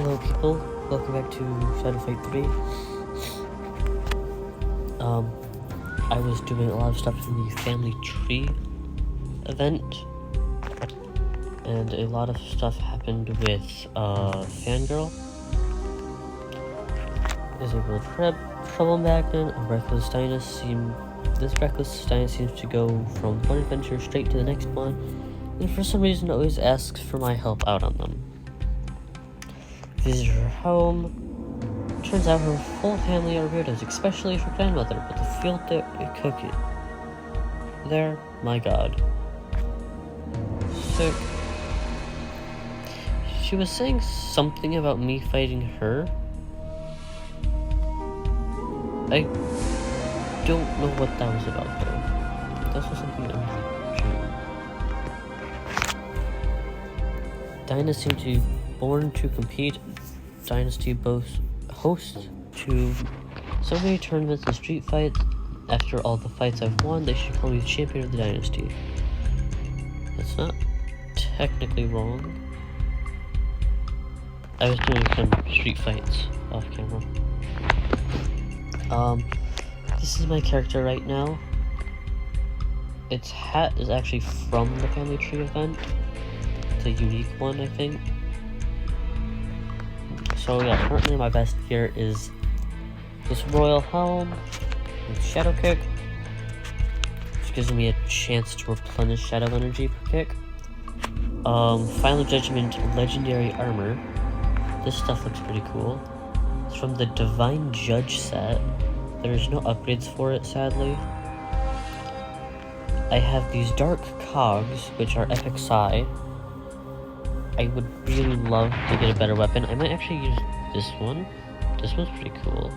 Hello people, welcome back to Shadow Fight 3. I was doing a lot of stuff in the family tree event, and a lot of stuff happened with Fangirl. Disabled Trouble Magnet, a Reckless Dynasty. This Reckless Dynasty seems to go from one adventure straight to the next one, and for some reason always asks for my help out on them. Visit her home. Turns out her whole family are weirdos, especially her grandmother, but the field cookie. There, my god. Sick. She was saying something about me fighting her. I don't know what that was about though. This was something I'm Dynasty seem to be born to compete. Dynasty both hosts to so many tournaments and street fights. After all the fights I've won, they should call me the champion of the Dynasty. That's not technically wrong. I was doing some street fights off camera. This is my character right now. Its hat is actually from the Family Tree event. It's a unique one, I think. So yeah, currently my best gear is this Royal Helm with Shadow Kick, which gives me a chance to replenish Shadow Energy per kick. Final Judgment Legendary Armor. This stuff looks pretty cool. It's from the Divine Judge set. There's no upgrades for it, sadly. I have these Dark Cogs, which are Epic Psi. I would really love to get a better weapon. I might actually use this one. This one's pretty cool.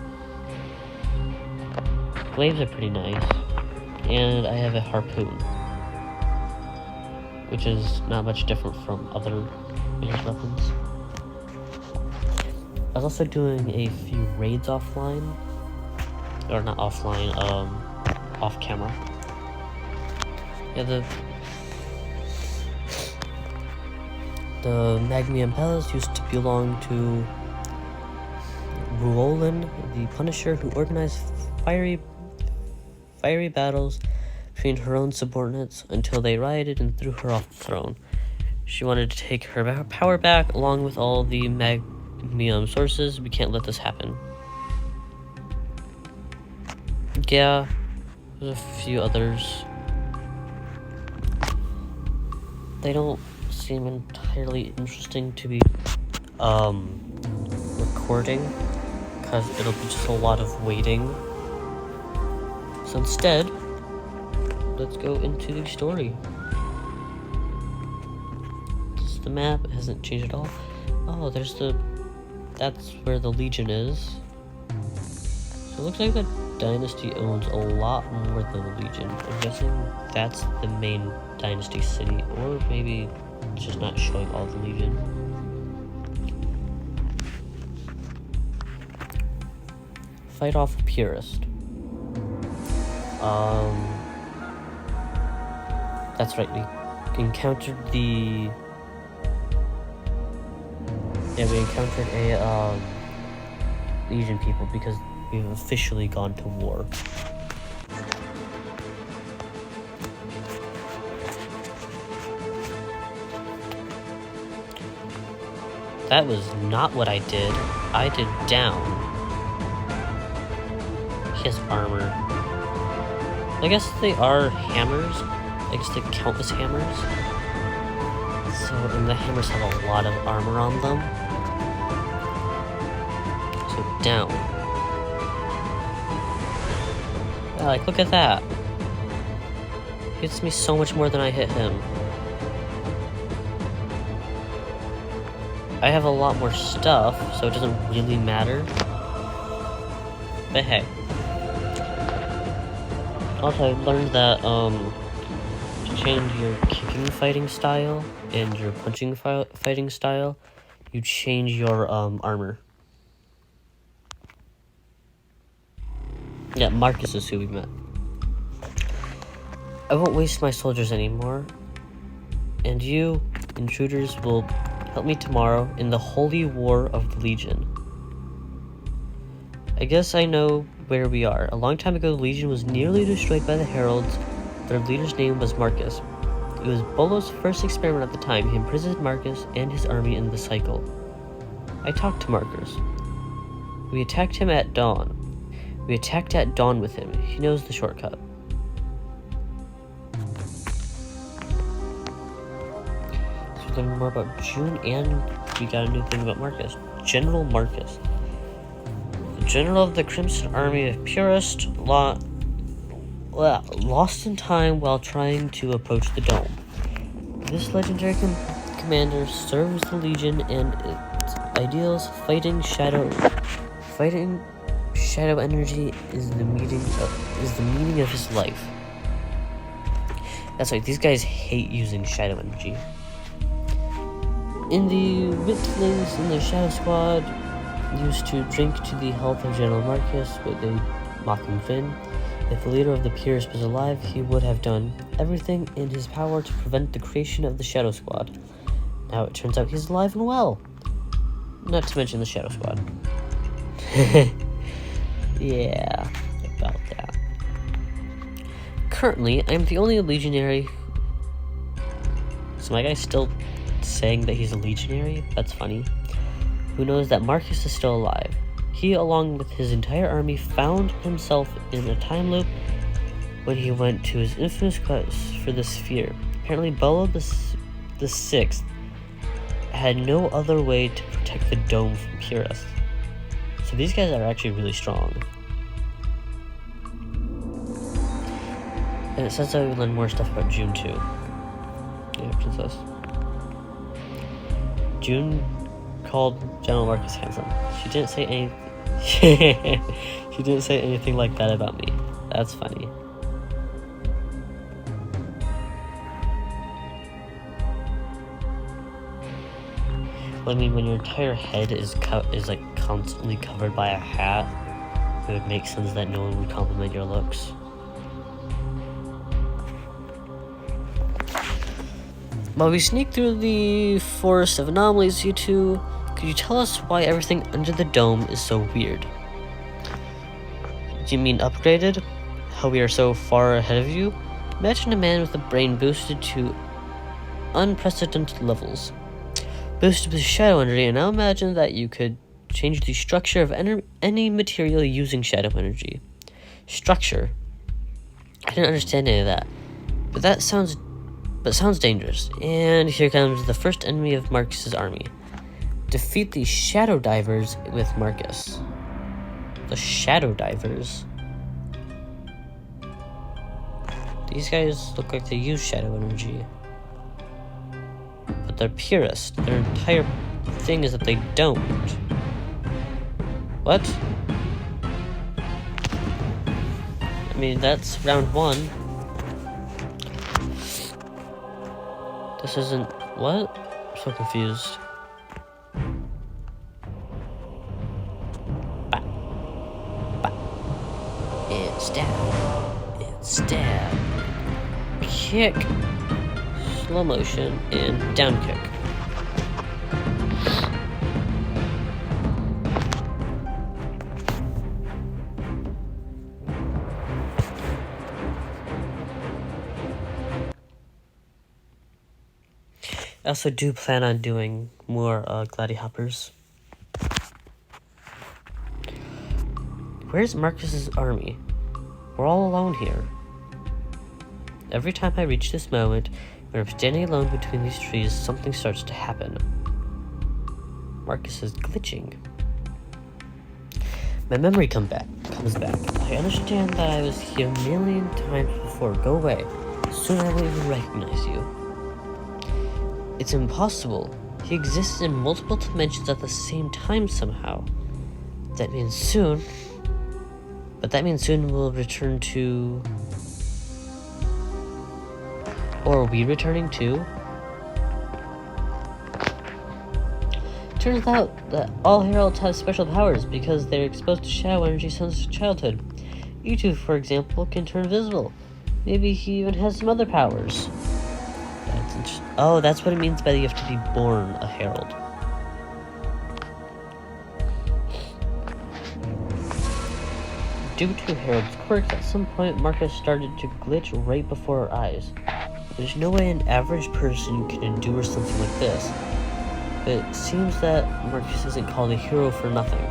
Glaives are pretty nice. And I have a harpoon, which is not much different from other ranged weapons. I was also doing a few raids offline. Or not offline, off camera. Yeah, the Magmium Palace used to belong to Ruolin, the Punisher, who organized fiery battles between her own subordinates until they rioted and threw her off the throne. She wanted to take her power back along with all the Magmium sources. We can't let this happen. Yeah, there's a few others. They don't seem entirely interesting to be recording, because it'll be just a lot of waiting. So instead, let's go into the story. This is the map. It hasn't changed at all. Oh, that's where the Legion is. So it looks like the Dynasty owns a lot more than the Legion. I'm guessing that's the main Dynasty city, or maybe it's just not showing all the Legion. Fight off Purist. That's right, we encountered a Legion people because we've officially gone to war. That was not what I did. I did down. He has armor. I guess they are hammers. I guess they count as hammers. So, and the hammers have a lot of armor on them. So, down. Yeah, like, look at that. He hits me so much more than I hit him. I have a lot more stuff, so it doesn't really matter. But hey. Also, I learned that, to change your kicking fighting style and your punching fighting style, you change your, armor. Yeah, Marcus is who we met. I won't waste my soldiers anymore. And you, intruders, will Help me tomorrow in the Holy War of the Legion. I guess I know where we are. A long time ago, the Legion was nearly destroyed by the Heralds. Their leader's name was Marcus. It was Bolo's first experiment at the time. He imprisoned Marcus and his army in the cycle. I talked to Marcus. We attacked him at dawn. We attacked at dawn with him. He knows the shortcut. So learn more about June, and we got a new thing about Marcus. General Marcus. The general of the Crimson Army of Purist, lost in time while trying to approach the dome. This legendary commander serves the Legion and its ideals. Fighting shadow energy is the meaning of his life. That's right, these guys hate using shadow energy. In the Witlings in the Shadow Squad used to drink to the health of General Marcus with a mocking fin. If the leader of the Purists was alive, he would have done everything in his power to prevent the creation of the Shadow Squad. Now it turns out he's alive and well. Not to mention the Shadow Squad. Yeah, about that. Currently, I'm the only legionary. So my guy's still saying that he's a legionary? That's funny. Who knows that Marcus is still alive. He, along with his entire army, found himself in a time loop when he went to his infamous quest for the sphere. Apparently, Bolo the Sixth had no other way to protect the dome from Purists. So these guys are actually really strong. And it says that we learn more stuff about June too. Yeah, princess. June called General Marcus handsome. She didn't say anything. She didn't say anything like that about me. That's funny. Well, I mean, when your entire head is like constantly covered by a hat, it would make sense that no one would compliment your looks. While we sneak through the forest of anomalies, you two, could you tell us why everything under the dome is so weird? Do you mean upgraded? How we are so far ahead of you? Imagine a man with a brain boosted to unprecedented levels. Boosted with shadow energy, and now imagine that you could change the structure of any material using shadow energy. Structure. I didn't understand any of that. But sounds dangerous. And here comes the first enemy of Marcus's army. Defeat the Shadow Divers with Marcus. The Shadow Divers? These guys look like they use shadow energy. But they're purist. Their entire thing is that they don't. What? I mean, that's round one. This isn't... What? I'm so confused. Bah. Bah. And stab. And stab. Kick. Slow motion. And down kick. I also do plan on doing more Gladihoppers. Where's Marcus's army? We're all alone here. Every time I reach this moment, when I'm standing alone between these trees, something starts to happen. Marcus is glitching. My memory comes back. I understand that I was here a million times before. Go away. Soon I will even recognize you. It's impossible. He exists in multiple dimensions at the same time somehow. That means soon... But that means soon we'll return to... Or are we returning to? Turns out that all heralds have special powers because they're exposed to shadow energy since childhood. You two, for example, can turn invisible. Maybe he even has some other powers. That's Oh, that's what it means by you have to be born a herald. Due to Herald's quirks, at some point Marcus started to glitch right before our eyes. There's no way an average person can endure something like this. But it seems that Marcus isn't called a hero for nothing.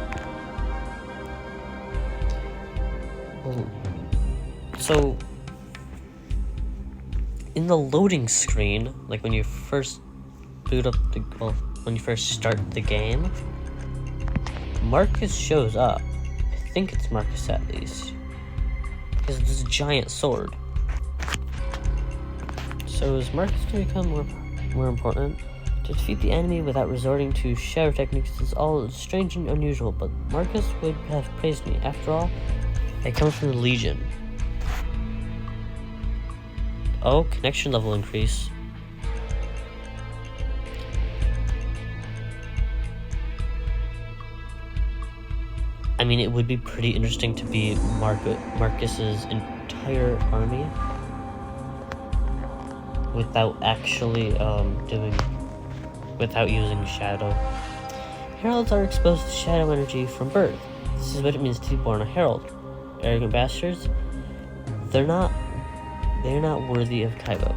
So, in the loading screen, like when you first boot up when you first start the game, Marcus shows up. I think it's Marcus at least, because there's a giant sword. So is Marcus going to become more important? To defeat the enemy without resorting to shadow techniques is all strange and unusual, but Marcus would have praised me. After all, I come from the Legion. Oh, connection level increase. I mean, it would be pretty interesting to be Marcus's entire army without actually without using shadow. Heralds are exposed to shadow energy from birth. This is what it means to be born a herald. Arrogant bastards. They're not worthy of Kaiba.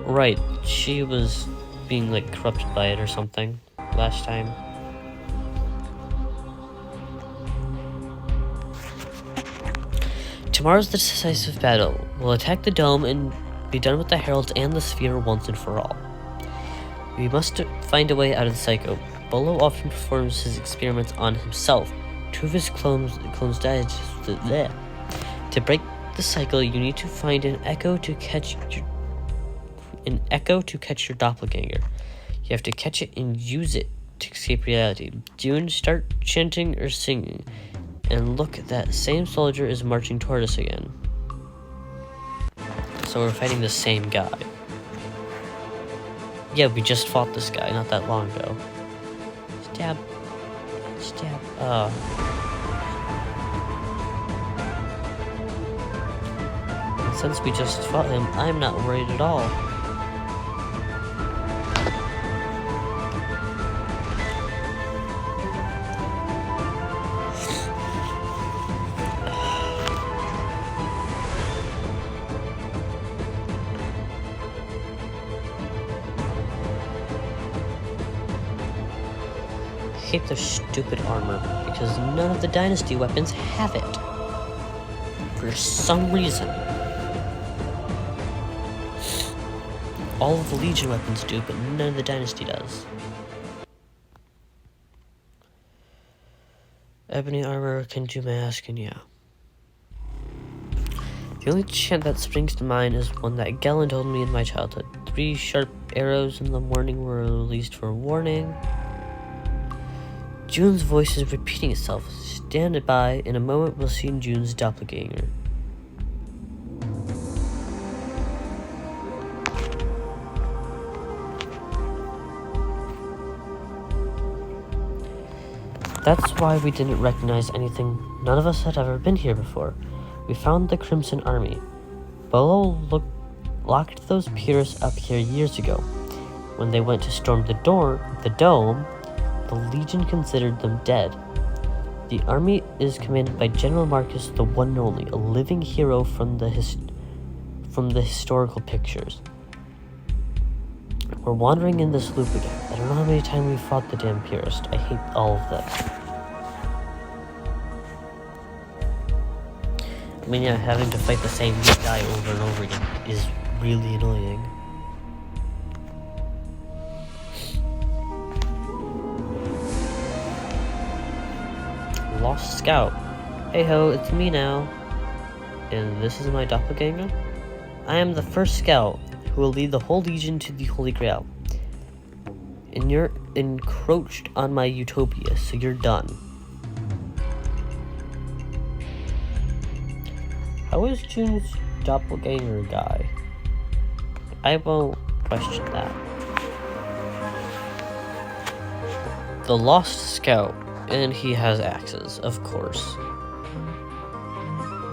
Right, she was being like corrupted by it or something last time. Tomorrow's the decisive battle. We'll attack the dome and be done with the heralds and the sphere once and for all. We must find a way out of the cycle. Bolo often performs his experiments on himself. 2 of his clones died. To break the cycle, you need to find an echo to catch your doppelganger. You have to catch it and use it to escape reality. June, start chanting or singing. And look, that same soldier is marching toward us again. So we're fighting the same guy. Yeah, we just fought this guy not that long ago. Stab. Stab. Since we just fought him, I'm not worried at all. I hate their stupid armor, because none of the Dynasty weapons have it. For some reason. All of the Legion weapons do, but none of the Dynasty does. Ebony armor, Kenju mask, and yeah. The only chant that springs to mind is one that Galen told me in my childhood. 3 sharp arrows in the morning were released for warning. June's voice is repeating itself. Stand by. In a moment, we'll see June's doppelganger. That's why we didn't recognize anything. None of us had ever been here before. We found the Crimson Army. Bolo locked those purists up here years ago. When they went to storm the dome, the Legion considered them dead. The army is commanded by General Marcus, the one and only, a living hero from the historical pictures. We're wandering in this loop again. I don't know how many times we fought the damn purist. I hate all of that. I mean, yeah, having to fight the same guy over and over again is really annoying. Lost Scout. Hey ho, it's me now. And this is my doppelganger? I am the first scout who will lead the whole Legion to the Holy Grail. And you're encroached on my utopia, so you're done. How is June's doppelganger guy? I won't question that. The Lost Scout. And he has axes, of course.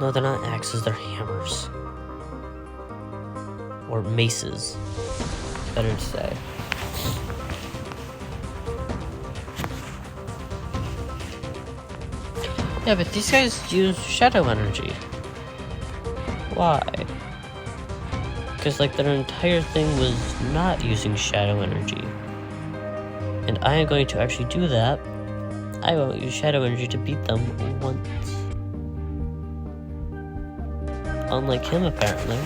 No, they're not axes, they're hammers. or maces, better to say. Yeah, but these guys use shadow energy. Why? Because, like, their entire thing was not using shadow energy. And I am going to actually do that. I won't use shadow energy to beat them once. Unlike him, apparently.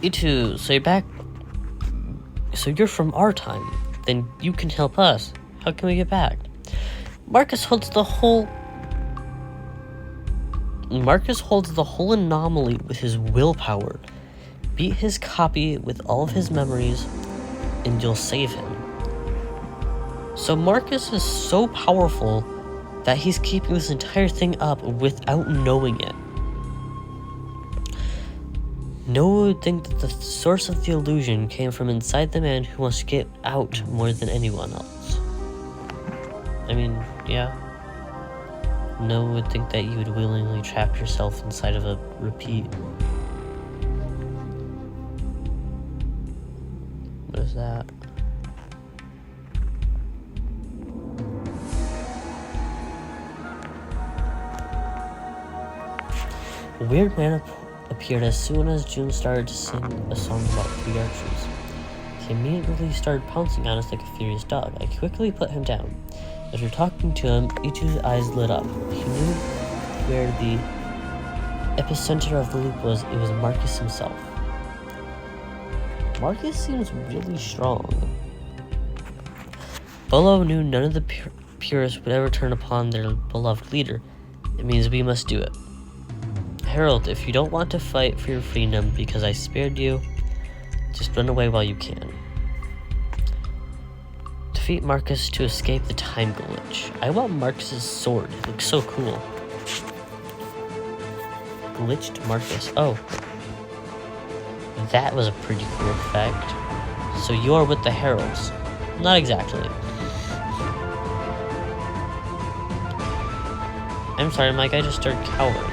You two, so you're back. So you're from our time. Then you can help us. How can we get back? Marcus holds the whole anomaly with his willpower. Beat his copy with all of his memories, and you'll save him. So Marcus is so powerful that he's keeping this entire thing up without knowing it. No one would think that the source of the illusion came from inside the man who wants to get out more than anyone else. I mean, yeah. No one would think that you would willingly trap yourself inside of a repeat. What is that? A weird man appeared as soon as June started to sing a song about 3 archers. He immediately started pouncing on us like a furious dog. I quickly put him down. After talking to him, Itu's eyes lit up. He knew where the epicenter of the loop was. It was Marcus himself. Marcus seems really strong. Bolo knew none of the purists would ever turn upon their beloved leader. It means we must do it. Harold, if you don't want to fight for your freedom because I spared you, just run away while you can. Defeat Marcus to escape the time glitch. I want Marcus's sword. It looks so cool. Glitched Marcus. Oh. That was a pretty cool effect. So you are with the Heralds. Not exactly. I'm sorry, my guy just started cowering.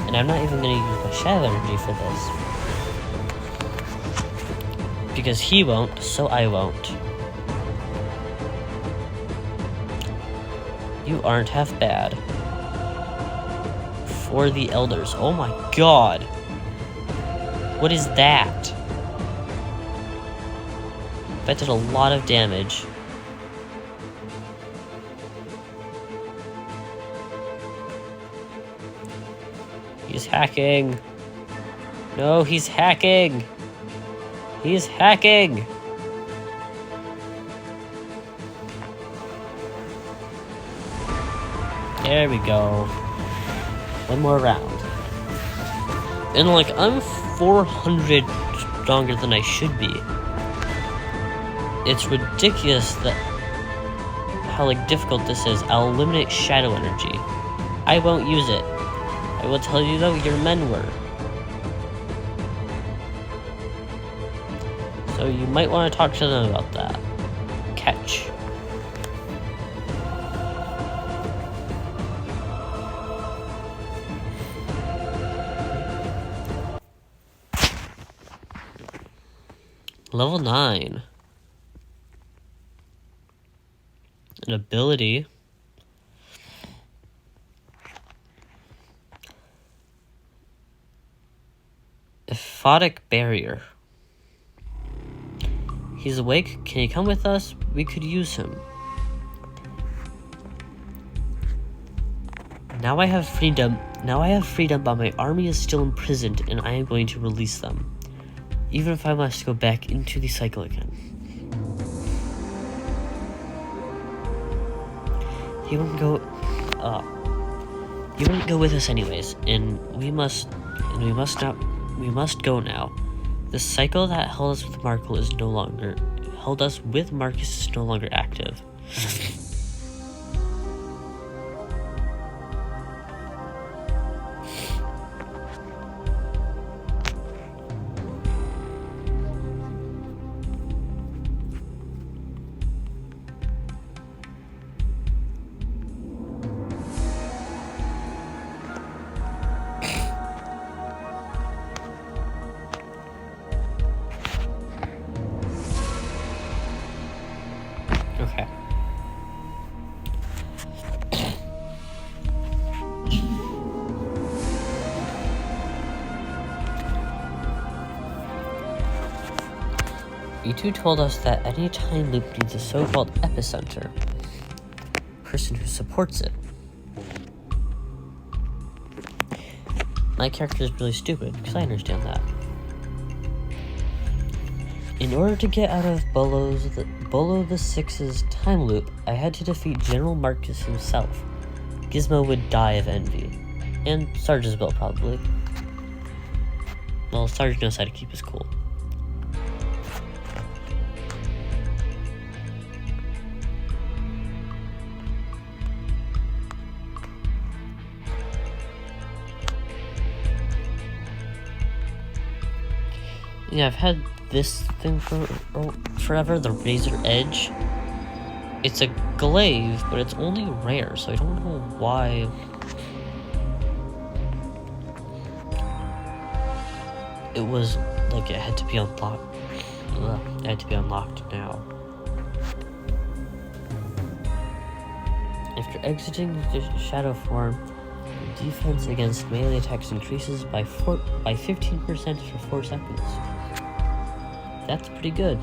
And I'm not even going to use my shadow energy for this. Because he won't, so I won't. You aren't half bad. For the elders. Oh my god. What is that? That did a lot of damage. He's hacking. No, he's hacking. He's hacking. There we go. One more round. And like, I'm 400 stronger than I should be. It's ridiculous that how like difficult this is. I'll eliminate shadow energy. I won't use it. I will tell you though, your men were. So you might want to talk to them about that. Catch. Level 9. An ability. Aphotic barrier. He's awake. Can he come with us? We could use him. Now I have freedom. But my army is still imprisoned, and I am going to release them. Even if I must go back into the cycle again. He wouldn't go. He wouldn't go with us anyways, and we must go now. The cycle that held us with Marcus is no longer active. E2 told us that any time loop needs a so-called epicenter, person who supports it. My character is really stupid, because I understand that. In order to get out of Bolo the Six's time loop, I had to defeat General Marcus himself. Gizmo would die of envy. And Sarge as well, probably. Well, Sarge knows how to keep his cool. Yeah, I've had this thing for forever, the Razor Edge. It's a glaive, but it's only rare, so I don't know why. It was like it had to be unlocked. It had to be unlocked now. After exiting the shadow form, the defense against melee attacks increases by 15% for 4 seconds. That's pretty good.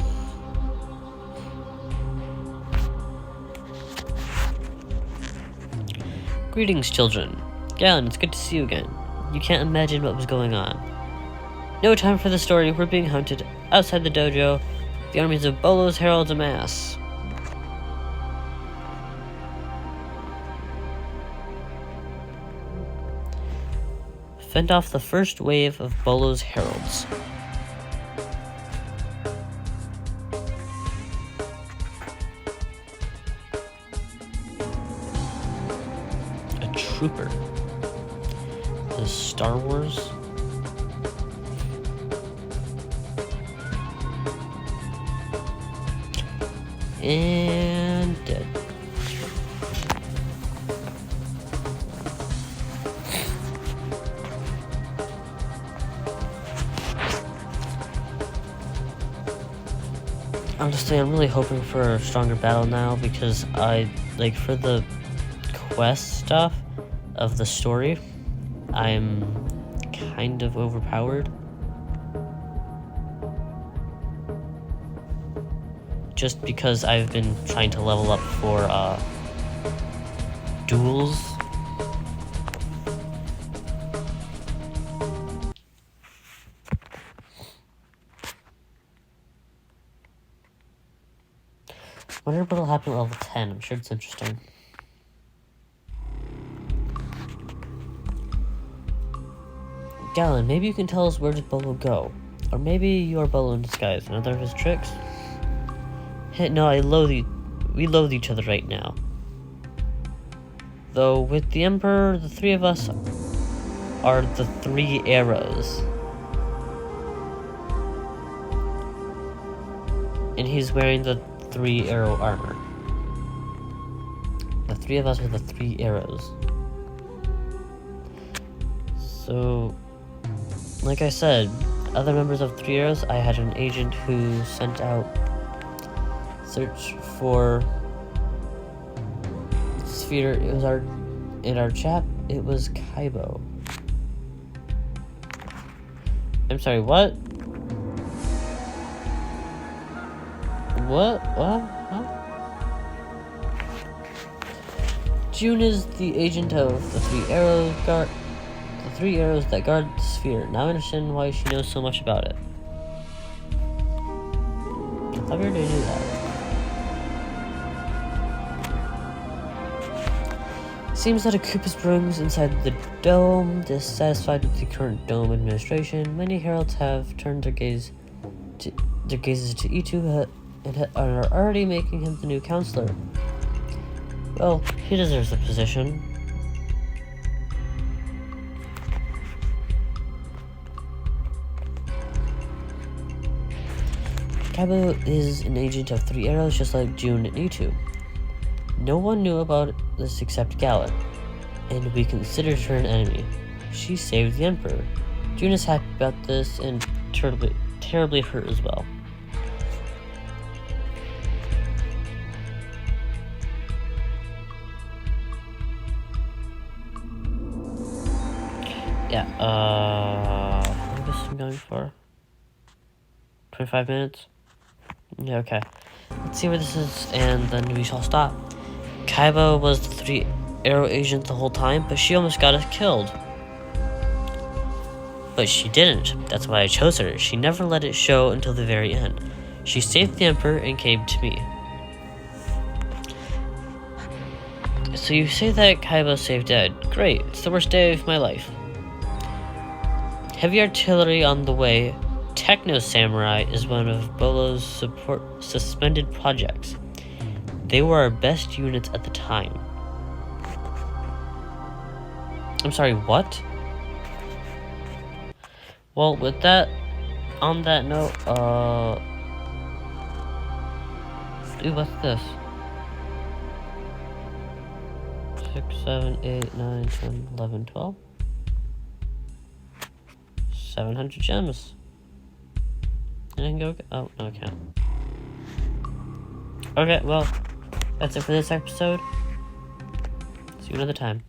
Greetings, children. Galen, it's good to see you again. You can't imagine what was going on. No time for the story. We're being hunted. Outside the dojo, the armies of Bolo's heralds amass. Fend off the first wave of Bolo's heralds. Trooper. The Star Wars. And dead. Honestly, I'm really hoping for a stronger battle now because for the quest stuff of the story, I'm kind of overpowered. Just because I've been trying to level up for duels. Wonder what'll happen at level 10. I'm sure it's interesting. Galen, maybe you can tell us where did Bolo go? Or maybe you are Bolo in disguise, another of his tricks? Hey, no, we loathe each other right now. Though with the Emperor, the three of us are the 3 arrows. And he's wearing the 3 arrow armor. The 3 of us are the 3 arrows. So, like I said, other members of 3 Arrows, I had an agent who sent out search for sphere. It was in our chat. It was Kaibo. I'm sorry. What? What? June is the agent of the 3 Arrows guard. The 3 arrows that guard the sphere. Now I understand why she knows so much about it. I thought we already knew that. Seems that a coup is brewing inside the dome. Dissatisfied with the current dome administration, many heralds have turned their gazes to E2 and are already making him the new counselor. Well, he deserves the position. Kaibo is an agent of 3 Arrows, just like June and E2. No one knew about this except Galen, and we considered her an enemy. She saved the Emperor. June is happy about this and terribly hurt as well. Yeah, how long is this going for? 25 minutes? Yeah, okay. Let's see where this is, and then we shall stop. Kaiba was the 3 Arrow agent the whole time, but she almost got us killed. But she didn't. That's why I chose her. She never let it show until the very end. She saved the Emperor and came to me. So you say that Kaiba saved Ed. Great. It's the worst day of my life. Heavy artillery on the way. Techno Samurai is one of Bolo's suspended projects. They were our best units at the time. I'm sorry, what? Well, with that, on that note, dude, what's this? 6, 7, 8, 9, 10, 11, 12. 700 gems. And I can go, oh, no, I can't. Okay, well, that's it for this episode. See you another time.